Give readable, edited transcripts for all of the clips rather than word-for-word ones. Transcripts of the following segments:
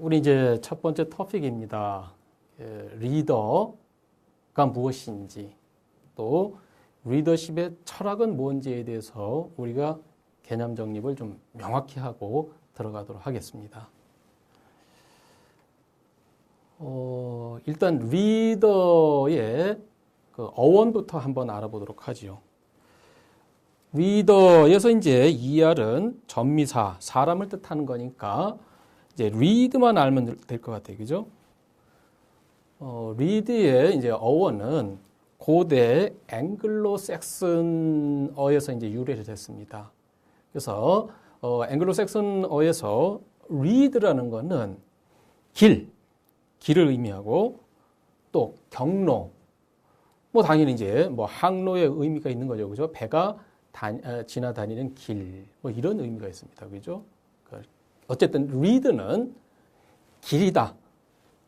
우리 이제 첫 번째 토픽입니다. 리더가 무엇인지, 또 리더십의 철학은 뭔지에 대해서 우리가 개념 정립을 좀 명확히 하고 들어가도록 하겠습니다. 일단 리더의 그 어원부터 한번 알아보도록 하지요. 리더에서 이제 ER은 전미사, 사람을 뜻하는 거니까 이제 read만 알면 될 것 같아요. 그죠? read의 이제 어원은 고대 앵글로색슨어에서 이제 유래를 됐습니다. 그래서 앵글로색슨어에서 read라는 거는 길을 의미하고 또 경로, 뭐 당연히 이제 뭐 항로의 의미가 있는 거죠. 그죠? 배가 지나다니는 길, 뭐 이런 의미가 있습니다. 그죠? 어쨌든 read는 길이다,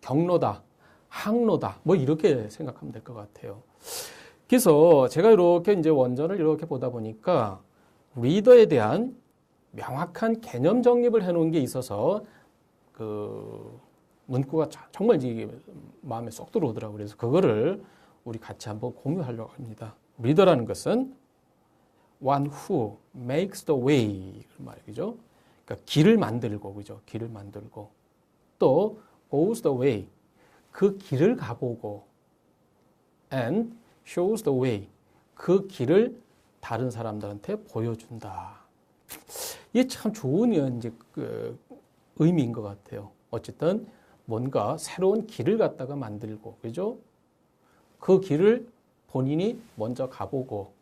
경로다, 항로다, 뭐 이렇게 생각하면 될 것 같아요. 그래서 제가 이렇게 이제 원전을 이렇게 보다 보니까 리더에 대한 명확한 개념 정립을 해놓은 게 있어서 그 문구가 정말 이제 마음에 쏙 들어오더라고요. 그래서 그거를 우리 같이 한번 공유하려고 합니다. 리더라는 것은 one who makes the way 말이죠. 그러니까 길을 만들고, 그죠? 길을 만들고 또 goes the way, 그 길을 가보고 and shows the way, 그 길을 다른 사람들한테 보여준다. 이게 참 좋은 이제 그 의미인 것 같아요. 어쨌든 뭔가 새로운 길을 갖다가 만들고, 그죠? 그 길을 본인이 먼저 가보고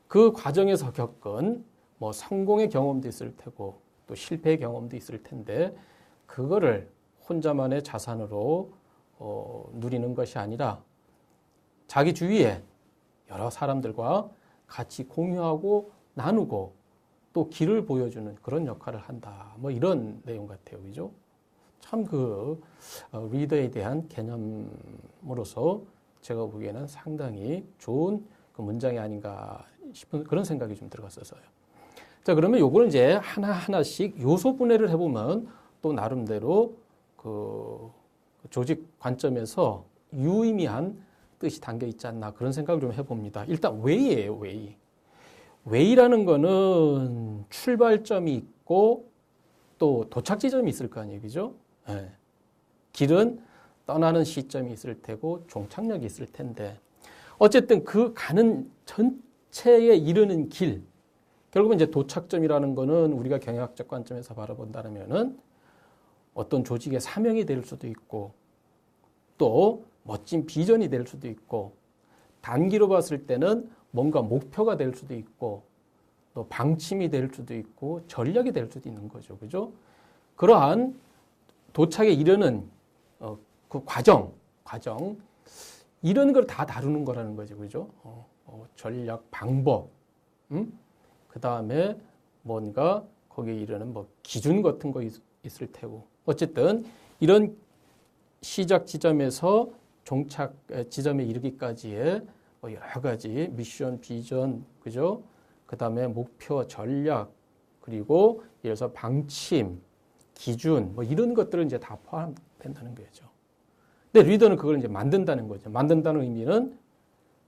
그 과정에서 겪은 뭐 성공의 경험도 있을 테고 또 실패의 경험도 있을 텐데 그거를 혼자만의 자산으로 누리는 것이 아니라 자기 주위에 여러 사람들과 같이 공유하고 나누고 또 길을 보여주는 그런 역할을 한다. 뭐 이런 내용 같아요. 그죠? 참 그 리더에 대한 개념으로서 제가 보기에는 상당히 좋은 그 문장이 아닌가 싶은 그런 생각이 좀 들어갔어서요. 자, 그러면 요걸 이제 하나하나씩 요소 분해를 해보면 또 나름대로 그 조직 관점에서 유의미한 뜻이 담겨 있지 않나 그런 생각을 좀 해봅니다. 일단 way예요, way. way라는 거는 출발점이 있고 또 도착 지점이 있을 거 아니에요, 그죠? 네. 길은 떠나는 시점이 있을 테고 종착역이 있을 텐데 어쨌든 그 가는 전체에 이르는 길, 결국은 이제 도착점이라는 거는 우리가 경영학적 관점에서 바라본다면은 어떤 조직의 사명이 될 수도 있고 또 멋진 비전이 될 수도 있고 단기로 봤을 때는 뭔가 목표가 될 수도 있고 또 방침이 될 수도 있고 전략이 될 수도 있는 거죠. 그죠? 그러한 도착에 이르는 그 과정 이런 걸 다 다루는 거라는 거죠. 그죠? 전략, 방법, 그 다음에 뭔가 거기에 이르는 뭐 기준 같은 거 있을 테고 어쨌든 이런 시작 지점에서 종착 지점에 이르기까지의 여러 가지 미션, 비전, 그죠? 그 다음에 목표, 전략, 그리고 예를 들어서 방침, 기준, 뭐 이런 것들은 이제 다 포함된다는 거죠. 근데 리더는 그걸 이제 만든다는 거죠. 만든다는 의미는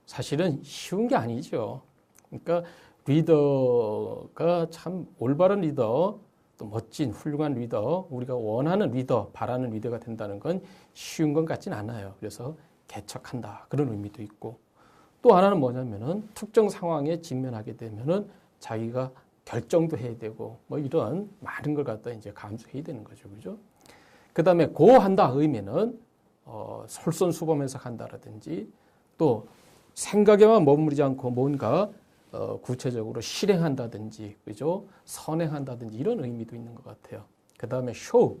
사실은 쉬운 게 아니죠. 그러니까 리더가 참 올바른 리더, 또 멋진 훌륭한 리더, 우리가 원하는 리더, 바라는 리더가 된다는 건 쉬운 것 같진 않아요. 그래서 개척한다 그런 의미도 있고 또 하나는 뭐냐면은 특정 상황에 직면하게 되면은 자기가 결정도 해야 되고 뭐 이런 많은 걸 갖다 이제 감수해야 되는 거죠, 그죠? 그 다음에 고한다 의미는 솔선수범해서 간다라든지 또 생각에만 머무르지 않고 뭔가 구체적으로 실행한다든지, 그죠? 선행한다든지 이런 의미도 있는 것 같아요. 그 다음에 쇼,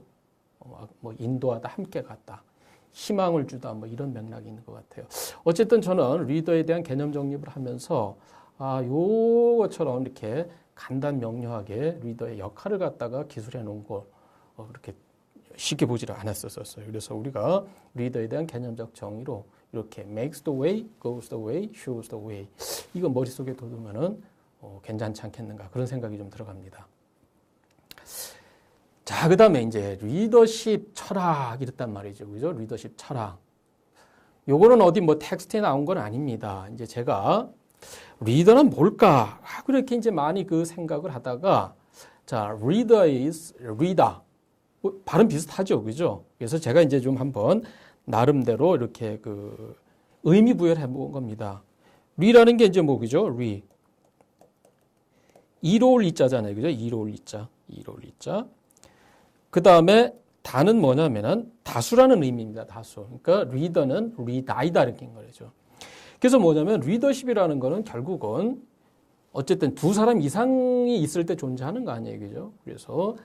뭐 인도하다, 함께 갔다, 희망을 주다, 뭐 이런 맥락이 있는 것 같아요. 어쨌든 저는 리더에 대한 개념 정립을 하면서 요것처럼 이렇게 간단 명료하게 리더의 역할을 갖다가 기술해 놓은 거 그렇게 쉽게 보지를 않았었어요. 그래서 우리가 리더에 대한 개념적 정의로 이렇게 makes the way, goes the way, shows the way 이거 머릿속에 둬두면은 괜찮지 않겠는가 그런 생각이 좀 들어갑니다. 자, 그 다음에 이제 리더십 철학 이랬단 말이죠. 그죠? 리더십 철학. 요거는 어디 뭐 텍스트에 나온 건 아닙니다. 이제 제가 리더는 뭘까? 그렇게 이제 많이 그 생각을 하다가 자, leader is leader. 뭐 발음 비슷하죠. 그죠? 그래서 제가 이제 좀 한번 나름대로 이렇게 그 의미 부여를 해본 겁니다. 리라는 게 이제 뭐, 그죠? 리. 이로울 이자잖아요. 그죠? 이로울 이자. 이로울 이자. 그 다음에 다는 뭐냐면은 다수라는 의미입니다. 다수. 그러니까 리더는 리다이다 이렇게 인 거죠. 그래서 뭐냐면 리더십이라는 거는 결국은 어쨌든 두 사람 이상이 있을 때 존재하는 거 아니에요. 그죠? 그래서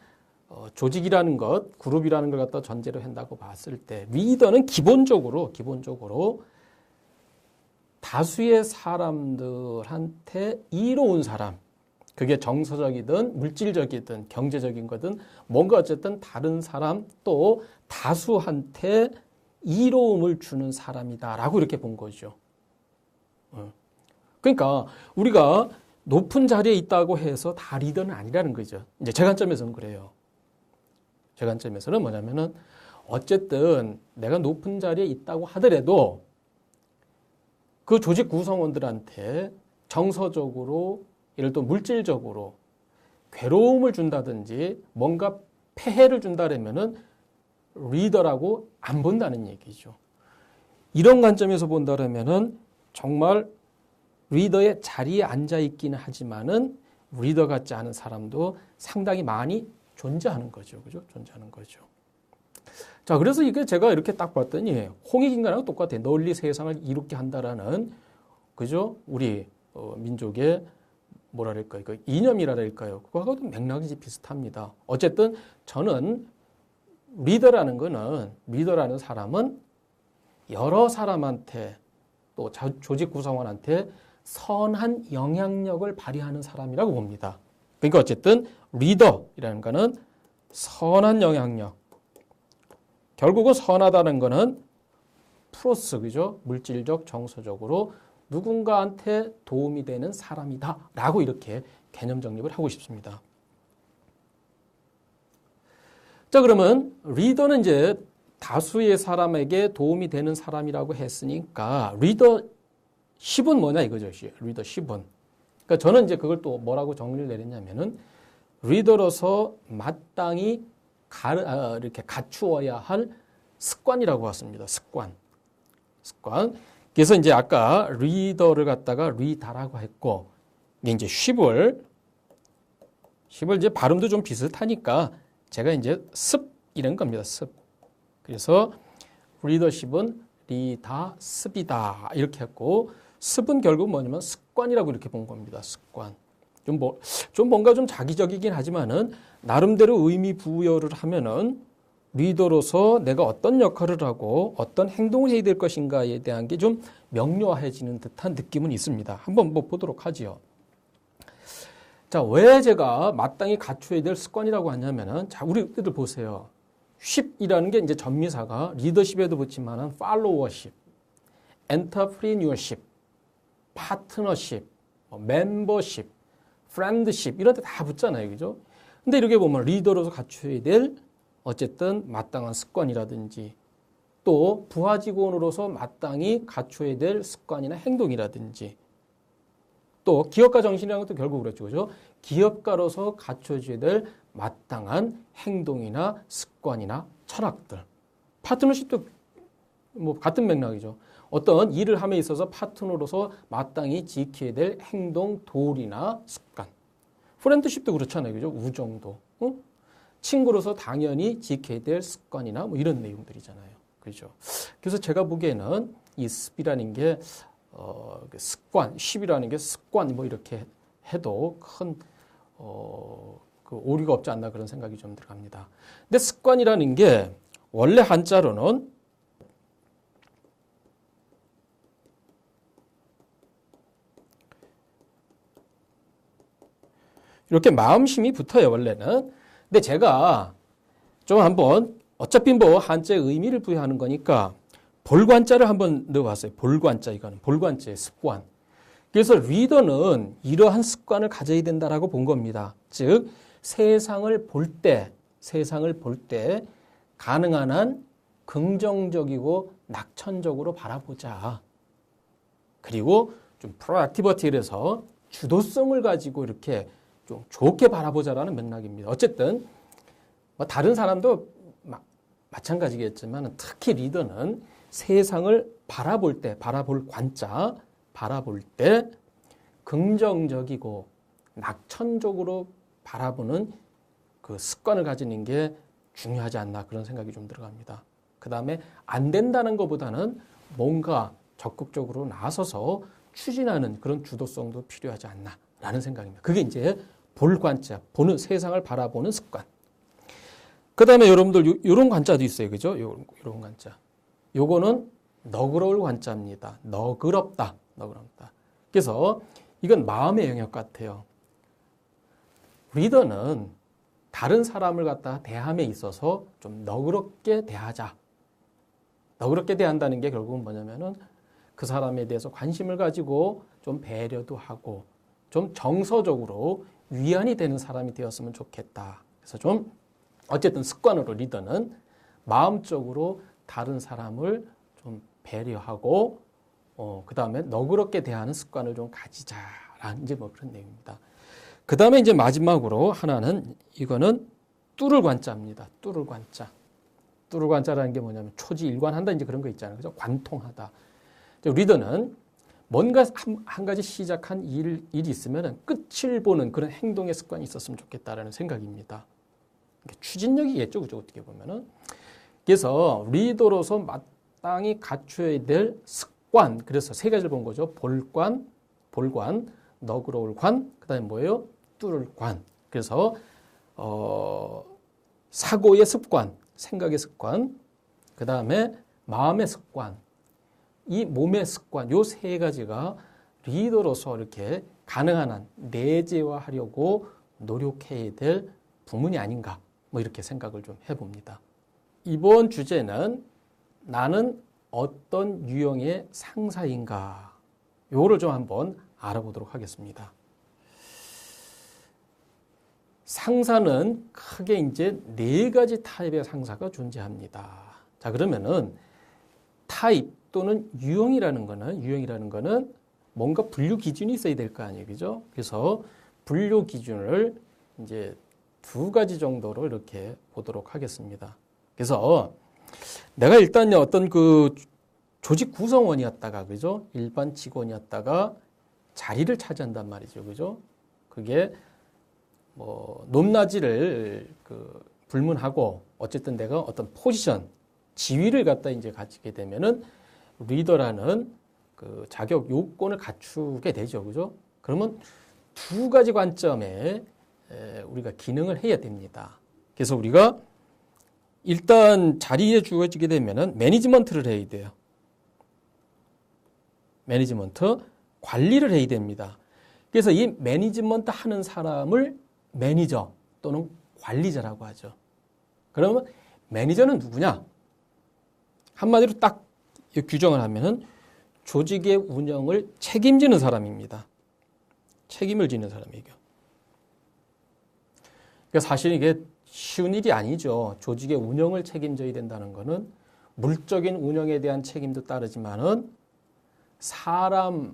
조직이라는 것, 그룹이라는 걸 갖다 전제로 한다고 봤을 때 리더는 기본적으로 다수의 사람들한테 이로운 사람, 그게 정서적이든 물질적이든 경제적인 거든 뭔가 어쨌든 다른 사람 또 다수한테 이로움을 주는 사람이다라고 이렇게 본 거죠. 그러니까 우리가 높은 자리에 있다고 해서 다 리더는 아니라는 거죠. 이제 제 관점에서는 그래요. 제 관점에서는 뭐냐면은 어쨌든 내가 높은 자리에 있다고 하더라도 그 조직 구성원들한테 정서적으로 예를 들어 물질적으로 괴로움을 준다든지 뭔가 폐해를 준다라면은 리더라고 안 본다는 얘기죠. 이런 관점에서 본다라면은 정말 리더의 자리에 앉아 있기는 하지만은 리더 같지 않은 사람도 상당히 많이 존재하는 거죠. 그죠? 존재하는 거죠. 자, 그래서 이게 제가 이렇게 딱 봤더니 홍익인간하고 똑같아요. 널리 세상을 이롭게 한다라는 그죠? 우리 민족의 뭐랄까요? 그 이념이랄까요? 그거하고도 맥락이 비슷합니다. 어쨌든 저는 리더라는 사람은 여러 사람한테 또 조직 구성원한테 선한 영향력을 발휘하는 사람이라고 봅니다. 그러니까 어쨌든 리더라는 거는 선한 영향력. 결국은 선하다는 거는 플러스, 그죠? 물질적, 정서적으로 누군가한테 도움이 되는 사람이다. 라고 이렇게 개념 정립을 하고 싶습니다. 자, 그러면 리더는 다수의 사람에게 도움이 되는 사람이라고 했으니까 리더십은 뭐냐 이거죠. 리더십은. 그러니까 저는 그걸 또 뭐라고 정리를 내렸냐면은 리더로서 마땅히 이렇게 갖추어야 할 습관이라고 했습니다. 습관. 그래서 아까 리더를 갖다가 리다라고 했고, 이제 쉽을 발음도 좀 비슷하니까 제가 습 이런 겁니다. 습. 그래서 리더십은 리다 습이다 이렇게 했고, 습은 결국 뭐냐면 습관이라고 이렇게 본 겁니다. 습관. 좀 뭔가 좀 자기적이긴 하지만은 나름대로 의미 부여를 하면은 리더로서 내가 어떤 역할을 하고 어떤 행동을 해야 될 것인가에 대한 게 좀 명료해지는 듯한 느낌은 있습니다. 한번 보도록 하지요. 자, 왜 제가 마땅히 갖춰야 될 습관이라고 하냐면은 자, 우리들 보세요. 쉽이라는 게 전미사가 리더십에도 붙지만은 팔로워십, 엔터프리뉴어십, 파트너십, 멤버십, 프렌드십 이런 데 다 붙잖아요. 그죠? 근데 이렇게 보면 리더로서 갖춰야 될 어쨌든 마땅한 습관이라든지 또 부하 직원으로서 마땅히 갖춰야 될 습관이나 행동이라든지 또 기업가 정신이라는 것도 결국 그렇죠. 그죠? 기업가로서 갖춰줘야 될 마땅한 행동이나 습관이나 철학들. 파트너십도 뭐 같은 맥락이죠. 어떤 일을 함에 있어서 파트너로서 마땅히 지켜야 될 행동, 도리나 습관. 프렌드십도 그렇잖아요. 그죠? 우정도. 친구로서 당연히 지켜야 될 습관이나 뭐 이런 내용들이잖아요. 그죠? 그래서 제가 보기에는 이 습이라는 게, 습관, 십이라는 게 습관 뭐 이렇게 해도 큰, 그 오류가 없지 않나 그런 생각이 좀 들어갑니다. 근데 습관이라는 게 원래 한자로는 이렇게 마음심이 붙어요, 원래는. 근데 제가 좀 한번 어차피 뭐 한자의 의미를 부여하는 거니까 볼관자를 한번 넣어봤어요. 볼관자, 이거는. 볼관자의 습관. 그래서 리더는 이러한 습관을 가져야 된다라고 본 겁니다. 즉, 세상을 볼 때, 세상을 볼 때 가능한 한 긍정적이고 낙천적으로 바라보자. 그리고 좀 프로액티비티에서 주도성을 가지고 이렇게 좀 좋게 바라보자라는 맥락입니다. 어쨌든 뭐 다른 사람도 마찬가지겠지만 특히 리더는 세상을 바라볼 때, 바라볼 관자, 바라볼 때 긍정적이고 낙천적으로 바라보는 그 습관을 가지는 게 중요하지 않나 그런 생각이 좀 들어갑니다. 그 다음에 안 된다는 것보다는 뭔가 적극적으로 나서서 추진하는 그런 주도성도 필요하지 않나라는 생각입니다. 그게 이제 볼 관자, 보는 세상을 바라보는 습관. 그 다음에 여러분들 이런 관자도 있어요. 그죠? 이런 관자. 요거는 너그러울 관자입니다. 너그럽다. 그래서 이건 마음의 영역 같아요. 리더는 다른 사람을 갖다가 대함에 있어서 좀 너그럽게 대하자. 너그럽게 대한다는 게 결국은 뭐냐면은 그 사람에 대해서 관심을 가지고 좀 배려도 하고 좀 정서적으로 위안이 되는 사람이 되었으면 좋겠다. 그래서 좀 어쨌든 습관으로 리더는 마음적으로 다른 사람을 좀 배려하고 그 다음에 너그럽게 대하는 습관을 좀 가지자라는 이제 뭐 그런 내용입니다. 그 다음에 이제 마지막으로 하나는 이거는 뚫을 관자입니다. 뚫을 관자. 뚫을 관자라는 게 뭐냐면 초지일관한다 이제 그런 거 있잖아요. 그죠? 관통하다. 리더는 뭔가 한 가지 시작한 일이 있으면 끝을 보는 그런 행동의 습관이 있었으면 좋겠다라는 생각입니다. 추진력이겠죠. 그죠? 어떻게 보면은. 그래서 리더로서 마땅히 갖춰야 될 습관. 그래서 세 가지를 본 거죠. 볼관, 너그러울 관, 그 다음에 뭐예요? 뚫을 관. 그래서, 사고의 습관, 생각의 습관, 그 다음에 마음의 습관, 이 몸의 습관, 요 세 가지가 리더로서 이렇게 가능한 한 내재화하려고 노력해야 될 부문이 아닌가, 뭐 이렇게 생각을 좀 해봅니다. 이번 주제는 나는 어떤 유형의 상사인가, 요거를 좀 한번 알아보도록 하겠습니다. 상사는 크게 이제 네 가지 타입의 상사가 존재합니다. 자, 그러면은 타입 또는 유형이라는 거는 뭔가 분류 기준이 있어야 될 거 아니에요. 그죠? 그래서 분류 기준을 이제 두 가지 정도로 이렇게 보도록 하겠습니다. 그래서 내가 일단 어떤 그 조직 구성원이었다가, 그죠? 일반 직원이었다가 자리를 차지한단 말이죠. 그죠? 그게 뭐 높낮이를 불문하고 어쨌든 내가 어떤 포지션, 지위를 갖다 이제 가지게 되면은 리더라는 그 자격 요건을 갖추게 되죠. 그죠? 그러면 두 가지 관점에 우리가 기능을 해야 됩니다. 그래서 우리가 일단 자리에 주어지게 되면은 매니지먼트를 해야 돼요. 매니지먼트, 관리를 해야 됩니다. 그래서 이 매니지먼트 하는 사람을 매니저 또는 관리자라고 하죠. 그러면 매니저는 누구냐? 한마디로 딱 규정을 하면은 조직의 운영을 책임지는 사람입니다. 책임을 지는 사람이에요. 그러니까 사실 이게 쉬운 일이 아니죠. 조직의 운영을 책임져야 된다는 거는 물적인 운영에 대한 책임도 따르지만은 사람에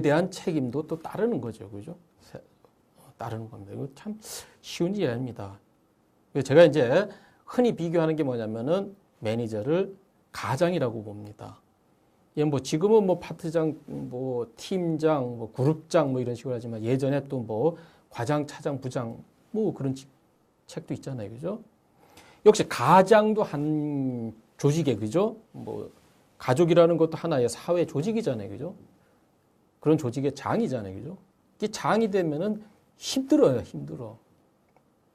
대한 책임도 또 따르는 거죠. 그죠? 따르는 겁니다. 이거 참 쉬운 일이 아닙니다. 제가 이제 흔히 비교하는 게 뭐냐면은 매니저를 가장이라고 봅니다. 예, 뭐 지금은 뭐 파트장, 뭐 팀장, 뭐 그룹장 뭐 이런 식으로 하지만 예전에 또 뭐 과장, 차장, 부장 뭐 그런 책도 있잖아요. 그죠? 역시 가장도 한 조직에, 그죠? 뭐 가족이라는 것도 하나의 사회 조직이잖아요. 그죠? 그런 조직의 장이잖아요. 그죠? 이게 장이 되면은 힘들어요.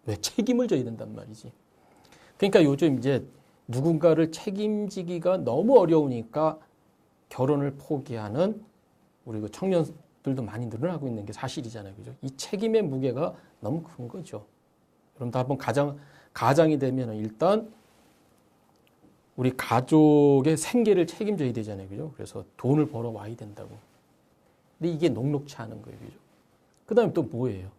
왜? 책임을 져야 된단 말이지. 그러니까 요즘 이제 누군가를 책임지기가 너무 어려우니까 결혼을 포기하는 우리 그 청년들도 많이 늘어나고 있는 게 사실이잖아요. 그죠? 이 책임의 무게가 너무 큰 거죠. 여러분도 한번 가장이 되면 일단 우리 가족의 생계를 책임져야 되잖아요. 그죠? 그래서 돈을 벌어 와야 된다고. 근데 이게 녹록치 않은 거예요. 그죠? 그 다음에 또 뭐예요?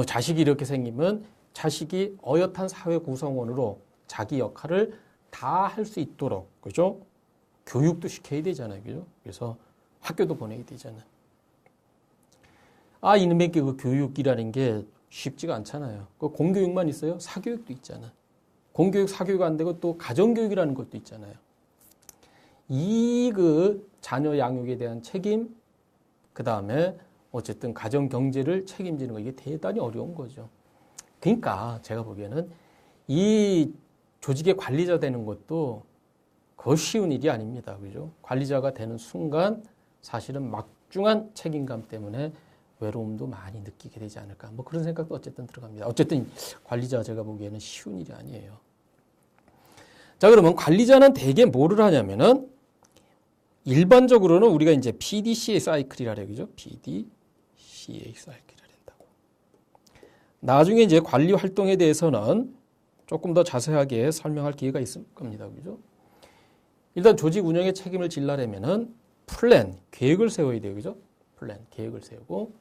자식이 이렇게 생기면 자식이 어엿한 사회 구성원으로 자기 역할을 다 할 수 있도록, 그죠? 교육도 시켜야 되잖아요, 그죠? 그래서 학교도 보내야 되잖아요. 이놈의 그 교육이라는 게 쉽지가 않잖아요. 그 공교육만 있어요? 사교육도 있잖아. 공교육, 사교육 안 되고 또 가정교육이라는 것도 있잖아요. 이 그 자녀 양육에 대한 책임, 그 다음에 어쨌든 가정 경제를 책임지는 거, 이게 대단히 어려운 거죠. 그러니까 제가 보기에는 이 조직의 관리자 되는 것도 그 쉬운 일이 아닙니다. 그죠? 관리자가 되는 순간 사실은 막중한 책임감 때문에 외로움도 많이 느끼게 되지 않을까. 뭐 그런 생각도 어쨌든 들어갑니다. 어쨌든 관리자 제가 보기에는 쉬운 일이 아니에요. 자, 그러면 관리자는 대개 뭐를 하냐면은 일반적으로는 우리가 이제 PDCA 사이클이라 그래요. 그죠? PDCA 사이클이라 된다고. 나중에 이제 관리 활동에 대해서는 조금 더 자세하게 설명할 기회가 있을 겁니다. 그죠? 일단 조직 운영의 책임을 지려면은 플랜, 계획을 세워야 돼요. 그죠? 플랜, 계획을 세우고,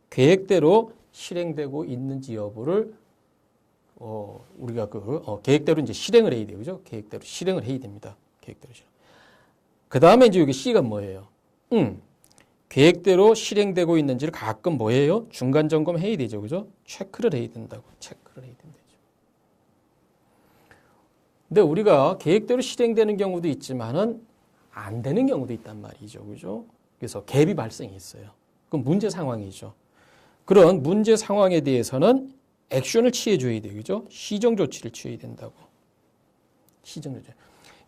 계획대로 실행되고 있는지 여부를 우리가 계획대로 이제 실행을 해야 돼요. 그죠? 계획대로 실행을 해야 됩니다. 계획대로 실행. 그 다음에 이제 여기 C가 뭐예요? 계획대로 실행되고 있는지를 가끔 뭐예요? 중간 점검해야 되죠. 그죠? 체크를 해야 된다고. 체크를 해야 된다죠. 근데 우리가 계획대로 실행되는 경우도 있지만은 안 되는 경우도 있단 말이죠. 그죠? 그래서 갭이 발생했어요. 그건 문제 상황이죠. 그런 문제 상황에 대해서는 액션을 취해줘야 돼요. 그죠? 시정 조치를 취해야 된다고. 시정 조치.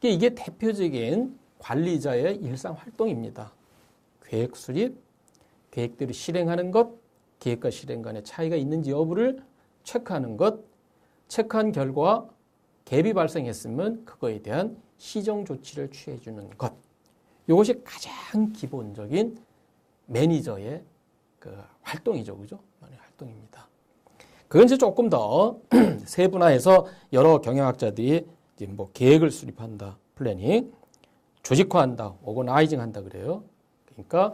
이게 대표적인 관리자의 일상 활동입니다. 계획 수립, 계획대로 실행하는 것, 계획과 실행 간의 차이가 있는지 여부를 체크하는 것, 체크한 결과 갭이 발생했으면 그거에 대한 시정 조치를 취해주는 것. 이것이 가장 기본적인 매니저의 그 활동이죠. 그죠? 활동입니다. 그건 이제 조금 더 세분화해서 여러 경영학자들이 이제 뭐 계획을 수립한다, 플래닝, 조직화한다, 오거나이징 한다 그래요. 그러니까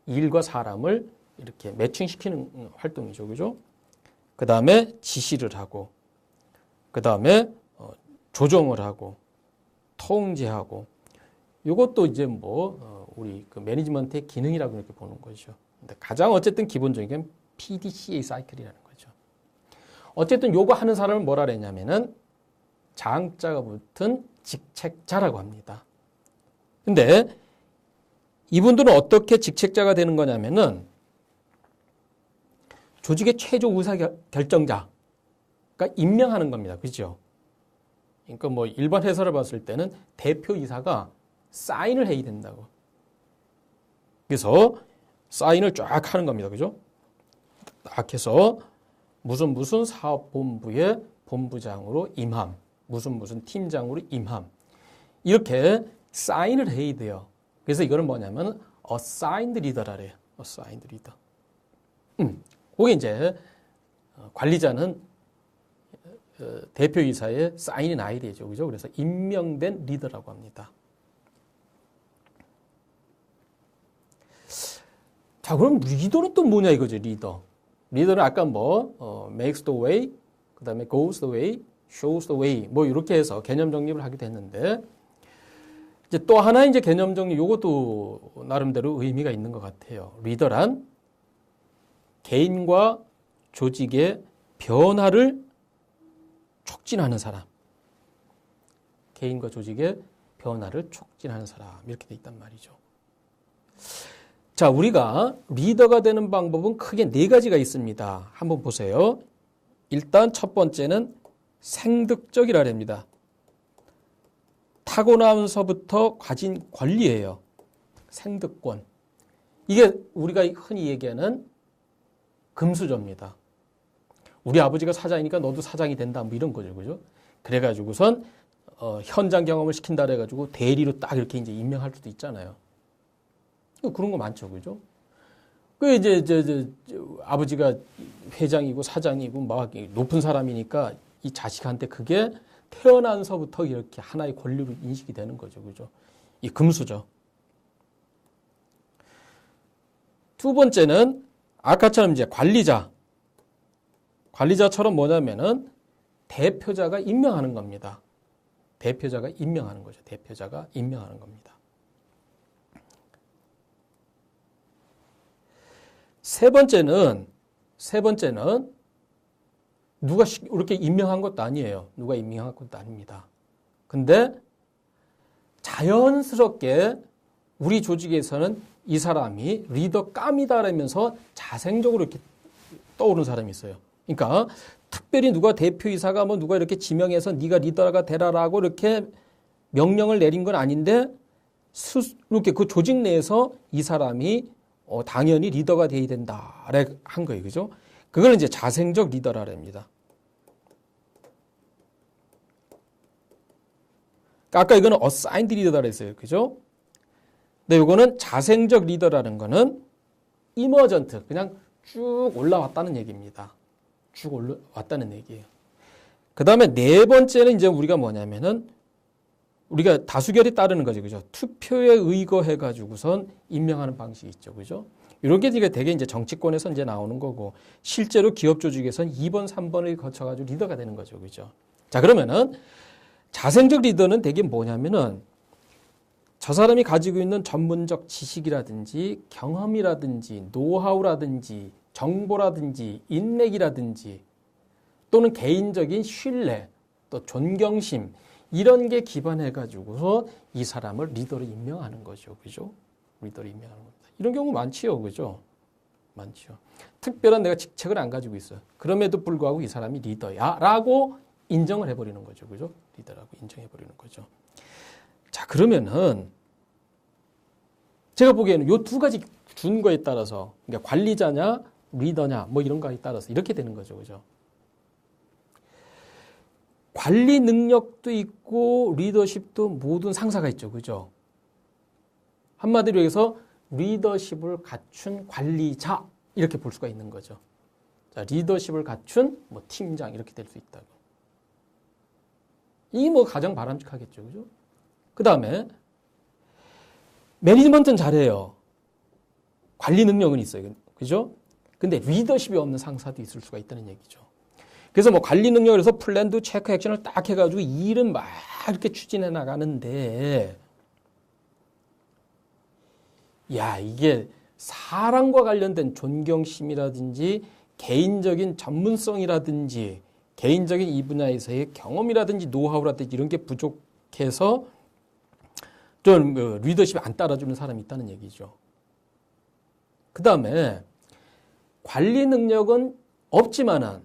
일과 사람을 이렇게 매칭시키는 활동이죠. 그죠? 그 다음에 지시를 하고, 그 다음에 조정을 하고, 통제하고, 이것도 이제 우리 그 매니지먼트의 기능이라고 이렇게 보는 거죠. 근데 가장 어쨌든 기본적인 게 PDCA 사이클이라는 거죠. 어쨌든 요거 하는 사람을 뭐라 그랬냐면은 장자가 붙은 직책자라고 합니다. 근데 이분들은 어떻게 직책자가 되는 거냐면은 조직의 최종 의사결정자가 임명하는 겁니다. 그죠? 그러니까 뭐 일반 회사를 봤을 때는 대표이사가 사인을 해야 된다고. 그래서 사인을 쫙 하는 겁니다. 그죠? 딱 해서 무슨 사업본부의 본부장으로 임함, 무슨 팀장으로 임함. 이렇게 사인을 해야 돼요. 그래서 이거는 뭐냐면 assigned leader라 그래요. assigned leader. 그게 이제 관리자는 대표이사의 사인이 나야 되죠. 그죠? 그래서 임명된 리더라고 합니다. 자, 그럼 리더는 또 뭐냐 이거죠, 리더. 리더는 아까 makes the way, 그 다음에 goes the way, shows the way, 뭐 이렇게 해서 개념 정립을 하기도 했는데, 이제 또 하나 이제 개념 정립, 요것도 나름대로 의미가 있는 것 같아요. 리더란 개인과 조직의 변화를 촉진하는 사람. 개인과 조직의 변화를 촉진하는 사람. 이렇게 돼 있단 말이죠. 자, 우리가 리더가 되는 방법은 크게 4가지가 있습니다. 한번 보세요. 일단 첫 번째는 생득적이라 합니다. 타고나면서부터 가진 권리예요. 생득권. 이게 우리가 흔히 얘기하는 금수저입니다. 우리 아버지가 사장이니까 너도 사장이 된다. 뭐 이런 거죠. 그죠? 그래가지고선, 현장 경험을 시킨다 그래가지고 대리로 딱 이렇게 이제 임명할 수도 있잖아요. 그런 거 많죠. 그죠? 그 이제 아버지가 회장이고 사장이고 막 높은 사람이니까 이 자식한테 그게 태어나서부터 이렇게 하나의 권리로 인식이 되는 거죠. 그죠? 이 금수저. 두 번째는 아까처럼 이제 관리자. 관리자처럼 뭐냐면은 대표자가 임명하는 겁니다. 대표자가 임명하는 거죠. 대표자가 임명하는 겁니다. 세 번째는 누가 이렇게 임명한 것도 아니에요. 누가 임명한 것도 아닙니다. 근데 자연스럽게 우리 조직에서는 이 사람이 리더감이다라면서 자생적으로 이렇게 떠오르는 사람이 있어요. 그러니까 특별히 누가 대표이사가 뭐 누가 이렇게 지명해서 네가 리더가 되라라고 이렇게 명령을 내린 건 아닌데 이렇게 그 조직 내에서 이 사람이 당연히 리더가 돼야 된다 한 거예요. 그죠? 그걸 이제 자생적 리더라 합니다. 아까 이거는 assigned 리더라 했어요. 그죠? 근데 이거는 자생적 리더라는 거는 이머전트, 그냥 쭉 올라왔다는 얘기입니다. 쭉 올라왔다는 얘기예요. 그 다음에 네 번째는 이제 우리가 뭐냐면은 우리가 다수결이 따르는 거죠. 그죠? 투표에 의거해가지고선 임명하는 방식이 있죠. 그죠? 이런 게 되게 이제 정치권에서 이제 나오는 거고, 실제로 기업 조직에서는 2번, 3번을 거쳐가지고 리더가 되는 거죠. 그죠? 자, 그러면은 자생적 리더는 되게 뭐냐면은 저 사람이 가지고 있는 전문적 지식이라든지 경험이라든지 노하우라든지 정보라든지 인맥이라든지 또는 개인적인 신뢰 또 존경심 이런 게 기반해가지고서 이 사람을 리더로 임명하는 거죠. 그죠? 리더로 임명하는 겁니다. 이런 경우 많지요. 그죠? 많지요. 특별한 내가 직책을 안 가지고 있어요. 그럼에도 불구하고 이 사람이 리더야 라고 인정을 해버리는 거죠. 그죠? 리더라고 인정해버리는 거죠. 자, 그러면은 제가 보기에는 요 두 가지 준 거에 따라서 그러니까 관리자냐 리더냐 뭐 이런 거에 따라서 이렇게 되는 거죠. 그죠? 관리 능력도 있고 리더십도 모든 상사가 있죠. 그죠? 한마디로 해서 리더십을 갖춘 관리자 이렇게 볼 수가 있는 거죠. 자, 리더십을 갖춘 뭐 팀장 이렇게 될 수 있다고. 이게 뭐 가장 바람직하겠죠. 그죠? 그 다음에 매니지먼트는 잘해요. 관리 능력은 있어요. 그죠? 근데 리더십이 없는 상사도 있을 수가 있다는 얘기죠. 그래서 뭐 관리 능력을 해서 플랜도 체크 액션을 딱 해가지고 일은 막 이렇게 추진해 나가는데, 야, 이게 사람과 관련된 존경심이라든지 개인적인 전문성이라든지 개인적인 이 분야에서의 경험이라든지 노하우라든지 이런 게 부족해서 좀 리더십이 안 따라주는 사람이 있다는 얘기죠. 그 다음에 관리 능력은 없지만은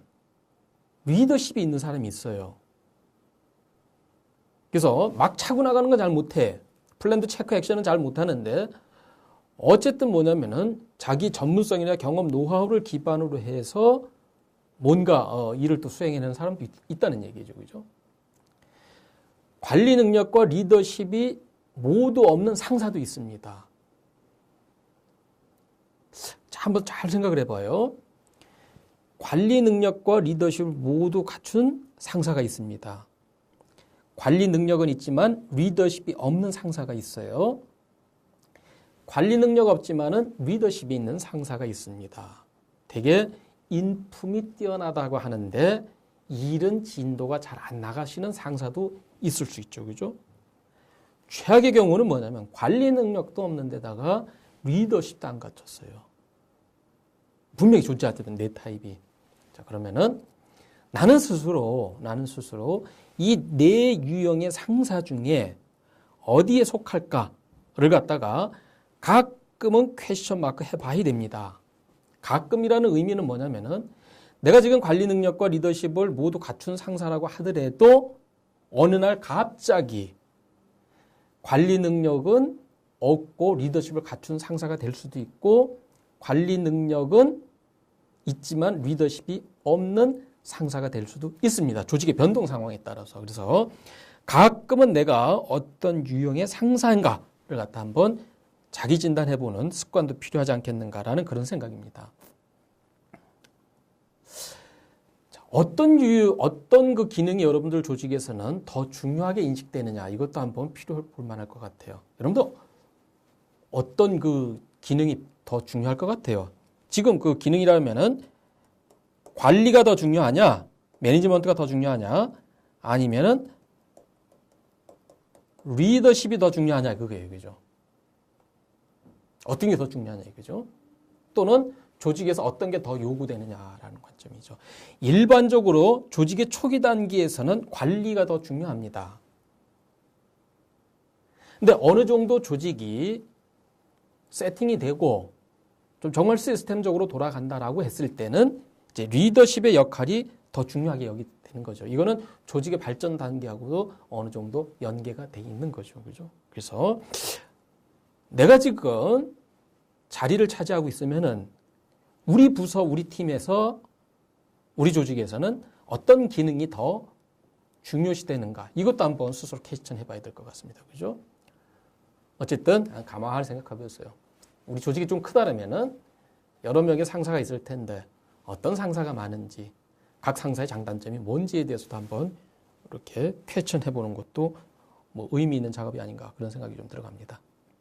리더십이 있는 사람이 있어요. 그래서 막 차고 나가는 건 잘 못해. 플랜도 체크 액션은 잘 못하는데 어쨌든 뭐냐면은 자기 전문성이나 경험, 노하우를 기반으로 해서 뭔가 일을 또 수행해내는 사람도 있다는 얘기죠. 그죠? 관리 능력과 리더십이 모두 없는 상사도 있습니다. 자, 한번 잘 생각을 해봐요. 관리 능력과 리더십을 모두 갖춘 상사가 있습니다. 관리 능력은 있지만 리더십이 없는 상사가 있어요. 관리 능력 없지만은 리더십이 있는 상사가 있습니다. 되게 인품이 뛰어나다고 하는데 일은 진도가 잘 안 나가시는 상사도 있을 수 있죠. 그죠? 최악의 경우는 뭐냐면 관리 능력도 없는 데다가 리더십도 안 갖췄어요. 분명히 존재하거든, 내 타입이. 자, 그러면은 나는 스스로 이 네 유형의 상사 중에 어디에 속할까를 갖다가 가끔은 퀘스천 마크 해봐야 됩니다. 가끔이라는 의미는 뭐냐면은 내가 지금 관리 능력과 리더십을 모두 갖춘 상사라고 하더라도 어느 날 갑자기 관리 능력은 없고 리더십을 갖춘 상사가 될 수도 있고 관리 능력은 있지만 리더십이 없는 상사가 될 수도 있습니다. 조직의 변동 상황에 따라서. 그래서 가끔은 내가 어떤 유형의 상사인가를 갖다 한번 자기 진단해보는 습관도 필요하지 않겠는가라는 그런 생각입니다. 자, 어떤 그 기능이 여러분들 조직에서는 더 중요하게 인식되느냐 이것도 한번 필요해 볼 만할 것 같아요. 여러분도 어떤 그 기능이 더 중요할 것 같아요. 지금 그 기능이라면은 관리가 더 중요하냐? 매니지먼트가 더 중요하냐? 아니면은 리더십이 더 중요하냐? 그거예요. 그죠? 어떤 게 더 중요하냐? 이거죠? 또는 조직에서 어떤 게 더 요구되느냐라는 관점이죠. 일반적으로 조직의 초기 단계에서는 관리가 더 중요합니다. 근데 어느 정도 조직이 세팅이 되고 좀 정말 시스템적으로 돌아간다라고 했을 때는 이제 리더십의 역할이 더 중요하게 여기되는 거죠. 이거는 조직의 발전 단계하고도 어느 정도 연계가 돼 있는 거죠. 그죠? 그래서 내가 지금 자리를 차지하고 있으면은 우리 부서, 우리 팀에서, 우리 조직에서는 어떤 기능이 더 중요시되는가. 이것도 한번 스스로 퀘스천 해봐야 될 것 같습니다. 그죠? 어쨌든 가만히 생각해보세요. 우리 조직이 좀 크다면은 여러 명의 상사가 있을 텐데 어떤 상사가 많은지, 각 상사의 장단점이 뭔지에 대해서도 한번 이렇게 퀘스천 해보는 것도 뭐 의미 있는 작업이 아닌가 그런 생각이 좀 들어갑니다.